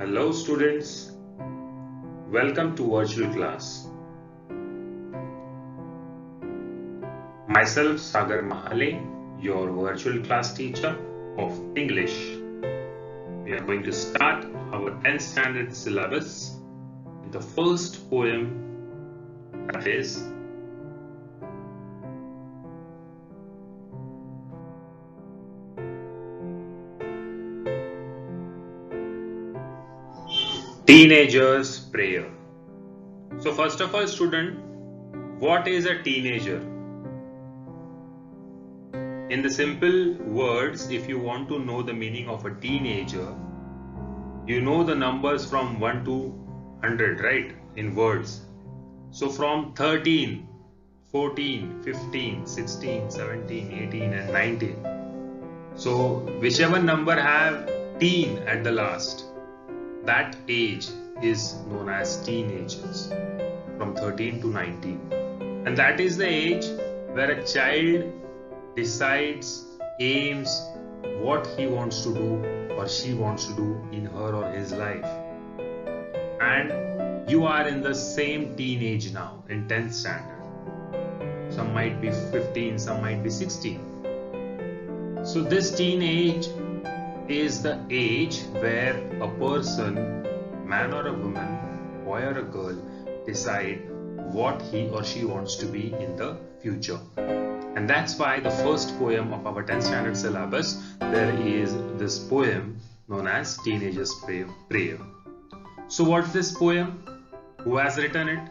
Hello students, welcome to virtual class. Myself Sagar Mahale, your virtual class teacher of English. We are going to start our 10th standard syllabus with the first poem, that is Teenager's Prayer. So first of all student, what is a teenager? In the simple words, if you want to know the meaning of a teenager, you know the numbers from 1 to 100, right? In words. So from 13, 14, 15, 16, 17, 18 and 19. So whichever number have teen at the last, that age is known as teenagers, from 13 to 19. And that is the age where a child decides, aims what he wants to do or she wants to do in her or his life. And you are in the same teenage now, in 10th standard. Some might be 15, some might be 16. So this teenage is the age where a person, man or a woman, boy or a girl, decide what he or she wants to be in the future. And that's why the first poem of our 10th standard syllabus, there is this poem known as Teenager's Prayer. So what's this poem? Who has written it?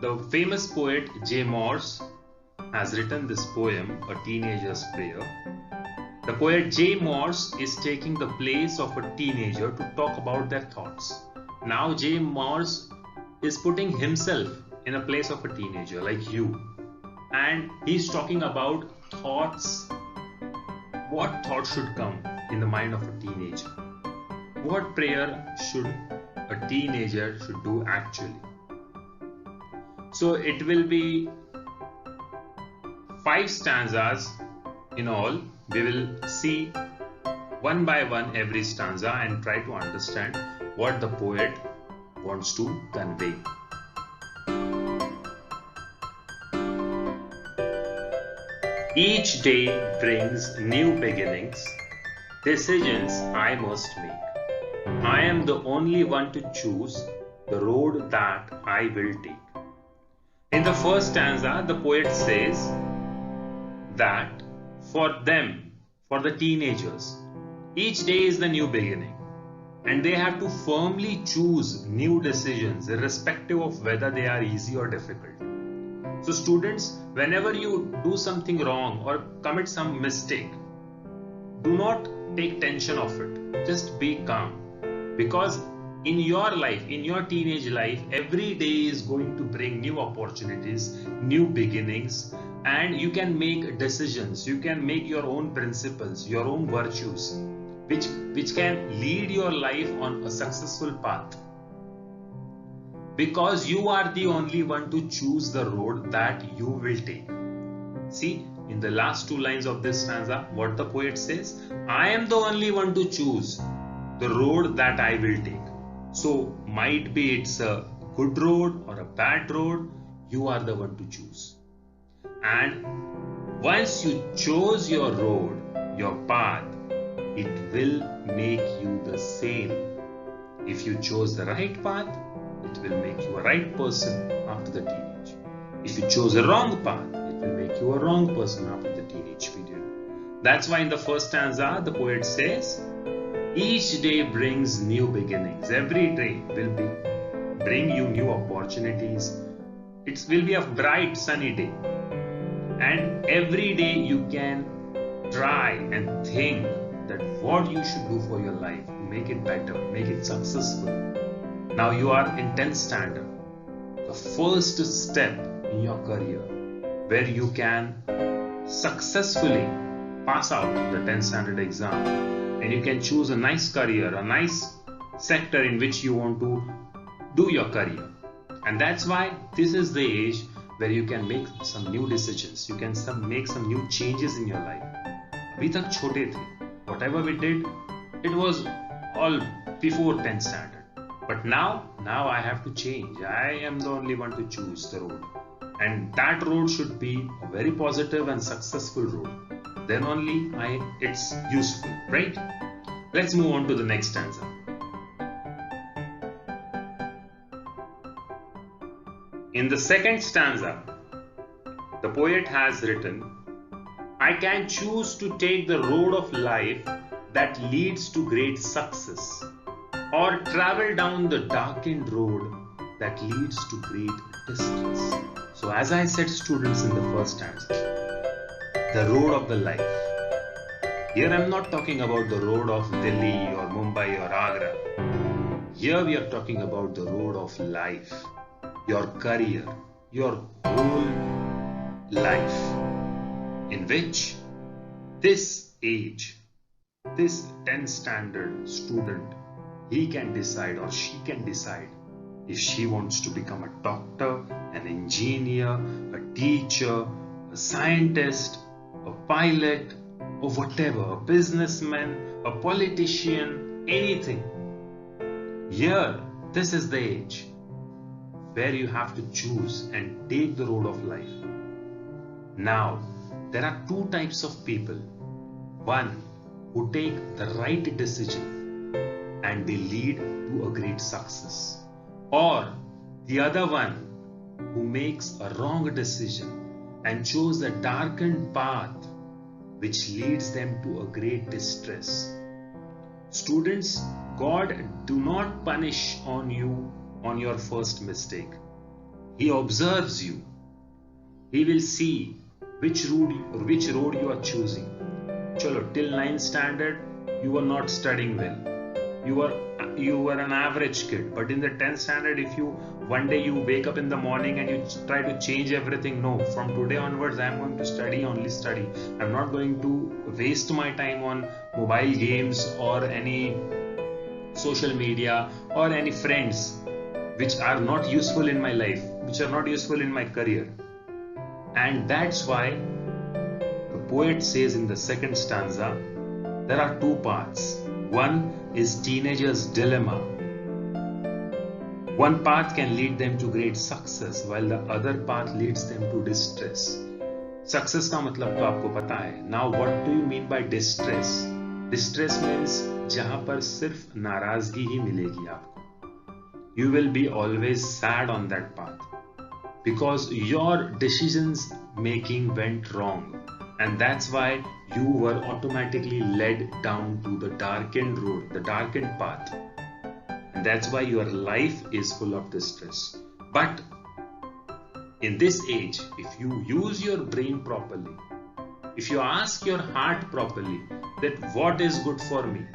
The famous poet J. Morse has written this poem, A Teenager's Prayer. The poet J. Morse is taking the place of a teenager to talk about their thoughts. Now J. Morse is putting himself in a place of a teenager like you. And he's talking about thoughts. What thoughts should come in the mind of a teenager? What prayer should a teenager should do actually? So it will be 5 stanzas in all. We will see one by one every stanza and try to understand what the poet wants to convey. Each day brings new beginnings, decisions I must make. I am the only one to choose the road that I will take. In the first stanza, the poet says that for them, for the teenagers, each day is the new beginning and they have to firmly choose new decisions irrespective of whether they are easy or difficult. So students, whenever you do something wrong or commit some mistake, do not take tension of it. Just be calm, because in your life, in your teenage life, every day is going to bring new opportunities, new beginnings, and you can make decisions, you can make your own principles, your own virtues, which can lead your life on a successful path. Because you are the only one to choose the road that you will take. See, in the last 2 lines of this stanza, what the poet says, I am the only one to choose the road that I will take. So might be it's a good road or a bad road, you are the one to choose. And once you chose your road, your path, it will make you the same. If you chose the right path, it will make you a right person after the teenage. If you chose a wrong path, it will make you a wrong person after the teenage period. That's why in the first stanza, the poet says, each day brings new beginnings. Every day will bring you new opportunities. It will be a bright sunny day. And every day you can try and think that what you should do for your life, make it better, make it successful. Now you are in 10th standard, the first step in your career where you can successfully pass out the 10th standard exam and you can choose a nice career, a nice sector in which you want to do your career. And that's why this is the age where you can make some new decisions, you can make some new changes in your life. अभी तक छोटे थे, whatever we did, it was all before 10th standard. But now I have to change. I am the only one to choose the road. And that road should be a very positive and successful road. Then only it's useful, right? Let's move on to the next stanza. In the second stanza, the poet has written, I can choose to take the road of life that leads to great success, or travel down the darkened road that leads to great distress. So as I said, students, in the first stanza, the road of the life. Here I am not talking about the road of Delhi or Mumbai or Agra. Here we are talking about the road of life, your career, your whole life, in which this age, this 10th standard student, he can decide or she can decide if she wants to become a doctor, an engineer, a teacher, a scientist, a pilot, or whatever, a businessman, a politician, anything. Here, this is the age where you have to choose and take the road of life. Now, there are two types of people. One who take the right decision and they lead to a great success. Or the other one who makes a wrong decision and chose a darkened path which leads them to a great distress. Students, God do not punish on you on your first mistake. He observes you. He will see which road you are choosing. Chalo, till 9th standard, you were not studying well. You were an average kid. But in the 10th standard, if you one day you wake up in the morning and you try to change everything, no, from today onwards I am going to study, only study. I am not going to waste my time on mobile games or any social media or any friends which are not useful in my life, which are not useful in my career. And that's why the poet says in the second stanza, there are two paths. One is teenager's dilemma. One path can lead them to great success, while the other path leads them to distress. Success का मतलब तो आपको पता है. Now what do you mean by distress? Distress means जहाँ पर सिर्फ नाराजगी ही मिलेगी आपको. You will be always sad on that path because your decisions making went wrong, and that's why you were automatically led down to the darkened road, the darkened path, and that's why your life is full of distress. But in this age, if you use your brain properly, if you ask your heart properly that what is good for me,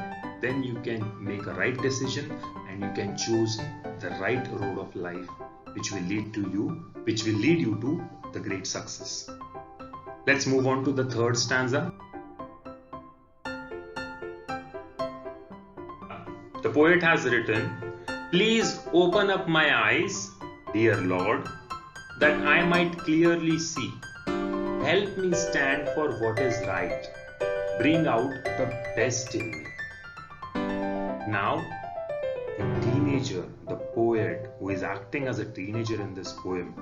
then you can make a right decision and you can choose the right road of life which will lead you to the great success. Let's move on to the third stanza. The poet has written, please open up my eyes, dear Lord, that I might clearly see. Help me stand for what is right. Bring out the best in me. Now, the teenager, the poet who is acting as a teenager in this poem,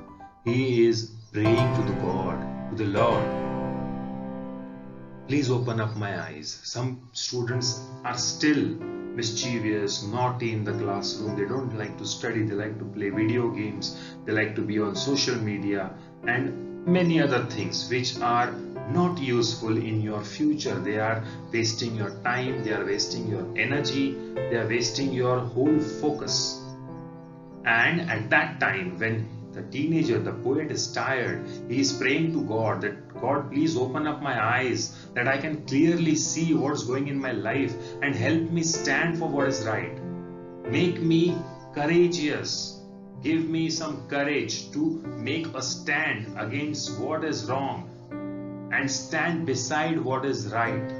he is praying to the God, to the Lord. Please open up my eyes. Some students are still mischievous, naughty in the classroom. They don't like to study. They like to play video games. They like to be on social media and many other things which are not useful in your future. They are wasting your time. They are wasting your energy. They are wasting your whole focus. And at that time, when the teenager, the poet is tired, he is praying to God that God, please open up my eyes that I can clearly see what's going in my life and help me stand for what is right. Make me courageous. Give me some courage to make a stand against what is wrong and stand beside what is right.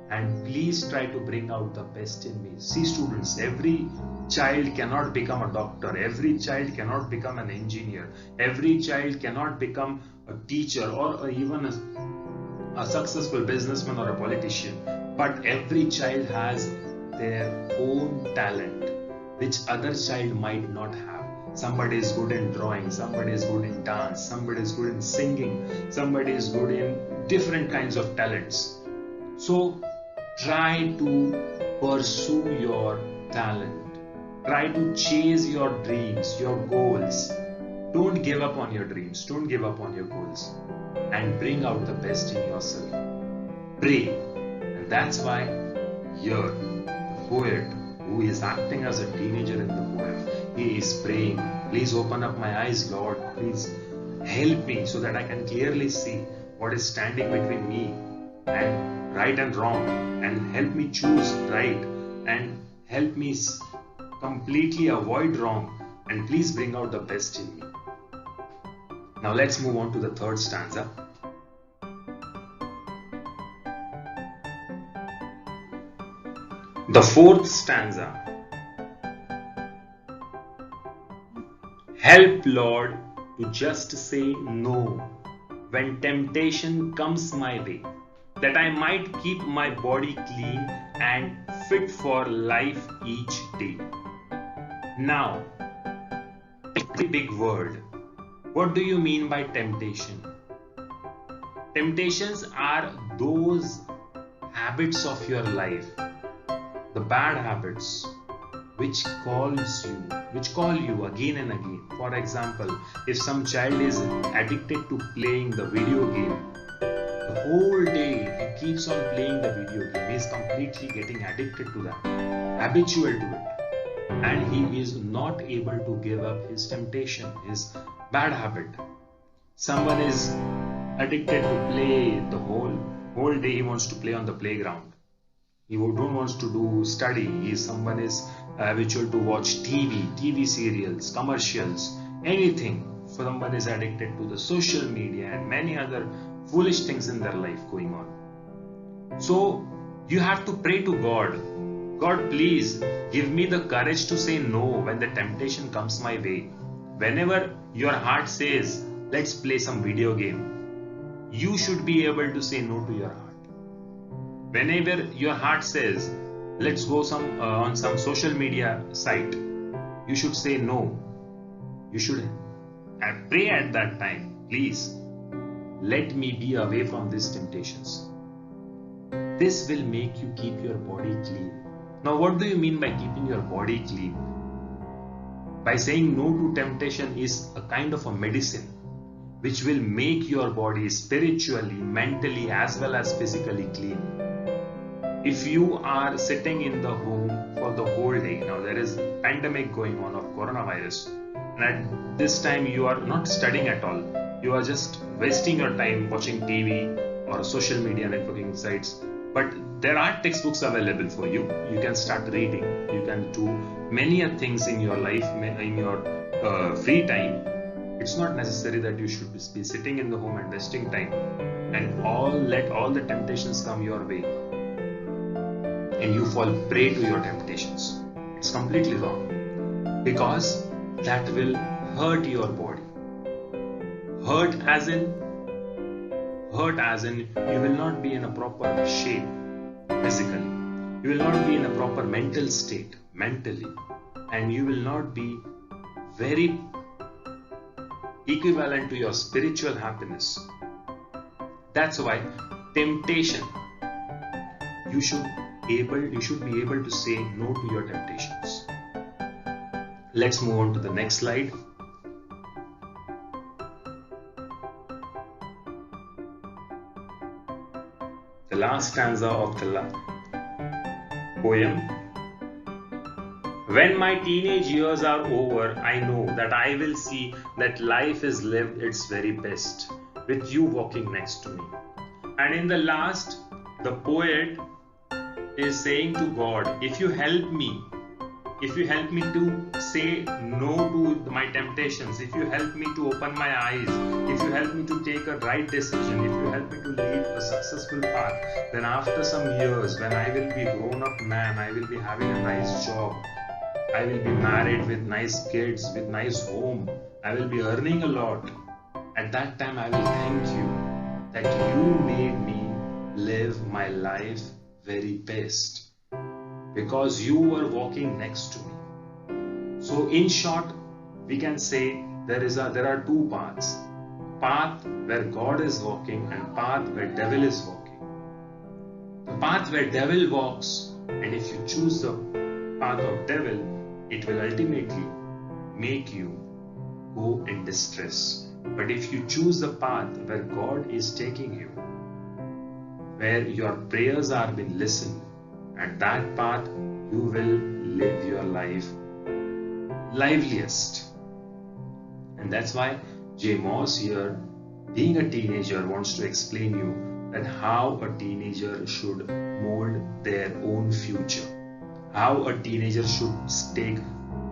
And please try to bring out the best in me. See, students, every child cannot become a doctor. Every child cannot become an engineer. Every child cannot become a teacher or even a successful businessman or a politician. But every child has their own talent. which other child might not have. Somebody is good in drawing, somebody is good in dance, somebody is good in singing, somebody is good in different kinds of talents. So try to pursue your talent. Try to chase your dreams, your goals. Don't give up on your dreams. Don't give up on your goals. And bring out the best in yourself. Pray. And that's why here, the poet who is acting as a teenager in the poem, he is praying, please open up my eyes, Lord. Please help me so that I can clearly see what is standing between me and right and wrong, and help me choose right, and help me completely avoid wrong, and please bring out the best in me. Now let's move on to the third stanza. The fourth stanza. Help, Lord, to just say no when temptation comes my way, that I might keep my body clean and fit for life each day. Now, a big word. What do you mean by temptation? Temptations are those habits of your life, the bad habits which call you again and again. For example, if some child is addicted to playing the video game, the whole day he keeps on playing the video game, he is completely getting addicted to that, habitual to it. And he is not able to give up his temptation, his bad habit. Someone is addicted to play the whole day, he wants to play on the playground. He don't want to do study. Someone is habitual to watch TV serials, commercials, anything. Someone is addicted to the social media and many other foolish things in their life going on. So you have to pray to God. God, please give me the courage to say no when the temptation comes my way. Whenever your heart says, let's play some video game, you should be able to say no to your heart. Whenever your heart says, let's go on some social media site, you should say no. You should pray at that time, please, let me be away from these temptations. This will make you keep your body clean. Now, what do you mean by keeping your body clean? By saying no to temptation is a kind of a medicine which will make your body spiritually, mentally, as well as physically clean. If you are sitting in the home for the whole day, now there is a pandemic going on of coronavirus, and at this time you are not studying at all. You are just wasting your time watching TV or social media networking sites. But there are textbooks available for you. You can start reading. You can do many things in your life, in your free time. It's not necessary that you should be sitting in the home and wasting time and let all the temptations come your way and you fall prey to your temptations. It's completely wrong, because that will hurt your body. Hurt as in you will not be in a proper shape physically. You will not be in a proper mental state mentally, and you will not be very equivalent to your spiritual happiness. That's why temptation, you should be able to say no to your temptations. Let's move on to the next slide. The last stanza of the poem. When my teenage years are over, I know that I will see that life is lived its very best with you walking next to me. And in the last, the poet is saying to God, if you help me to say no to my temptations, if you help me to open my eyes, if you help me to take a right decision, if you help me to lead a successful path, then after some years, when I will be a grown-up man, I will be having a nice job, I will be married with nice kids, with nice home, I will be earning a lot. At that time, I will thank you that you made me live my life very best, because you were walking next to me. So in short, we can say there are two paths. Path where God is walking and path where devil is walking. The path where devil walks, and if you choose the path of devil, it will ultimately make you go in distress. But if you choose the path where God is taking you, where your prayers are being listened, at that path you will live your life liveliest. And that's why J. Moss here, being a teenager, wants to explain you that how a teenager should mold their own future, how a teenager should take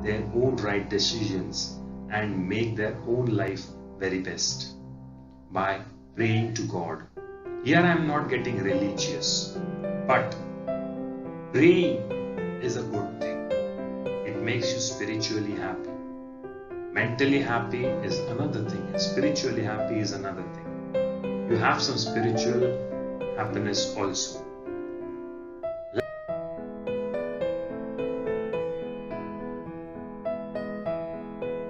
their own right decisions and make their own life very best by praying to God. Here I am not getting religious, but praying is a good thing. It makes you spiritually happy. Mentally happy is another thing, and spiritually happy is another thing. You have some spiritual happiness also.